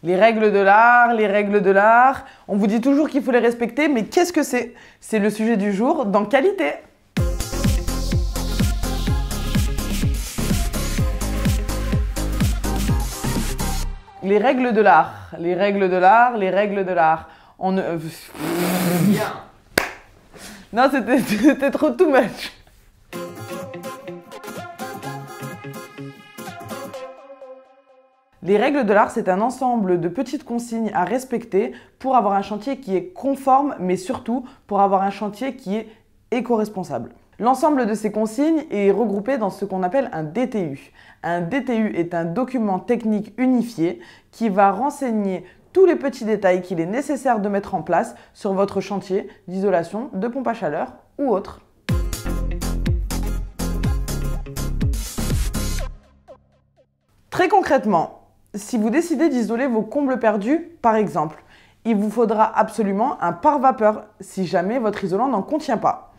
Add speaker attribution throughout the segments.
Speaker 1: Les règles de l'art, les règles de l'art. On vous dit toujours qu'il faut les respecter, mais qu'est-ce que c'est? C'est le sujet du jour dans Qualité. Les règles de l'art, les règles de l'art, les règles de l'art. On ne...
Speaker 2: Bien.
Speaker 1: Non, c'était trop too much. Les règles de l'art, c'est un ensemble de petites consignes à respecter pour avoir un chantier qui est conforme, mais surtout pour avoir un chantier qui est éco-responsable. L'ensemble de ces consignes est regroupé dans ce qu'on appelle un DTU. Un DTU est un document technique unifié qui va renseigner tous les petits détails qu'il est nécessaire de mettre en place sur votre chantier d'isolation, de pompe à chaleur ou autre. Très concrètement, si vous décidez d'isoler vos combles perdus, par exemple, il vous faudra absolument un pare-vapeur si jamais votre isolant n'en contient pas.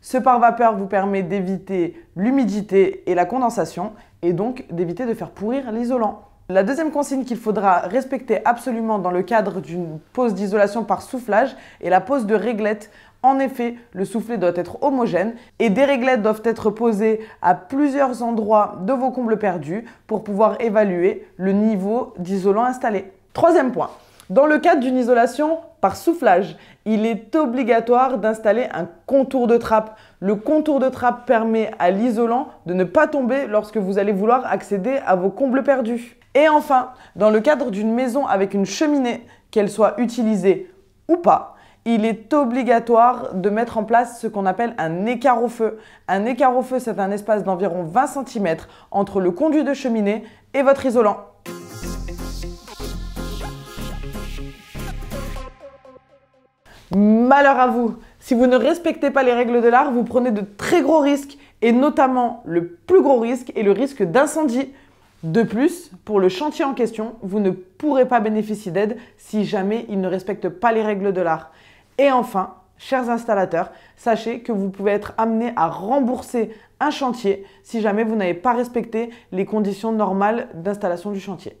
Speaker 1: Ce pare-vapeur vous permet d'éviter l'humidité et la condensation et donc d'éviter de faire pourrir l'isolant. La deuxième consigne qu'il faudra respecter absolument dans le cadre d'une pose d'isolation par soufflage est la pose de réglette. En effet, le soufflet doit être homogène et des réglettes doivent être posées à plusieurs endroits de vos combles perdus pour pouvoir évaluer le niveau d'isolant installé. Troisième point, dans le cadre d'une isolation par soufflage, il est obligatoire d'installer un contour de trappe. Le contour de trappe permet à l'isolant de ne pas tomber lorsque vous allez vouloir accéder à vos combles perdus. Et enfin, dans le cadre d'une maison avec une cheminée, qu'elle soit utilisée ou pas, il est obligatoire de mettre en place ce qu'on appelle un écart au feu. Un écart au feu, c'est un espace d'environ 20 cm entre le conduit de cheminée et votre isolant. Malheur à vous, si vous ne respectez pas les règles de l'art, vous prenez de très gros risques et notamment le plus gros risque est le risque d'incendie. De plus, pour le chantier en question, vous ne pourrez pas bénéficier d'aide si jamais il ne respecte pas les règles de l'art. Et enfin, chers installateurs, sachez que vous pouvez être amené à rembourser un chantier si jamais vous n'avez pas respecté les conditions normales d'installation du chantier.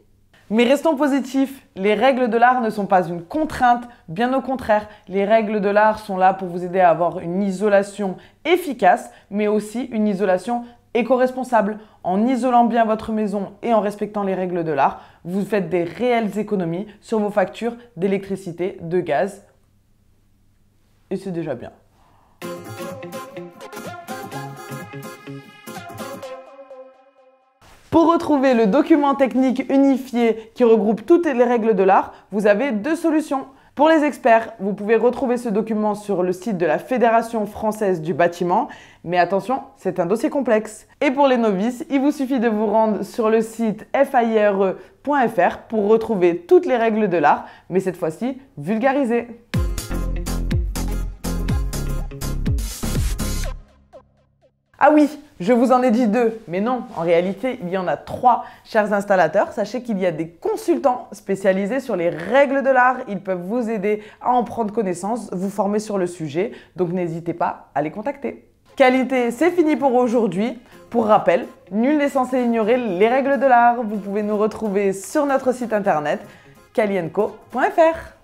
Speaker 1: Mais restons positifs, les règles de l'art ne sont pas une contrainte, bien au contraire, les règles de l'art sont là pour vous aider à avoir une isolation efficace, mais aussi une isolation éco-responsable. En isolant bien votre maison et en respectant les règles de l'art, vous faites des réelles économies sur vos factures d'électricité, de gaz, et c'est déjà bien. Pour retrouver le document technique unifié qui regroupe toutes les règles de l'art, vous avez deux solutions. Pour les experts, vous pouvez retrouver ce document sur le site de la Fédération française du bâtiment, mais attention, c'est un dossier complexe. Et pour les novices, il vous suffit de vous rendre sur le site FAIRE.fr pour retrouver toutes les règles de l'art, mais cette fois-ci vulgarisées. Ah oui, je vous en ai dit deux, mais non, en réalité, il y en a trois. Chers installateurs, sachez qu'il y a des consultants spécialisés sur les règles de l'art. Ils peuvent vous aider à en prendre connaissance, vous former sur le sujet, donc n'hésitez pas à les contacter. Qualité, c'est fini pour aujourd'hui. Pour rappel, nul n'est censé ignorer les règles de l'art. Vous pouvez nous retrouver sur notre site internet qualienco.fr.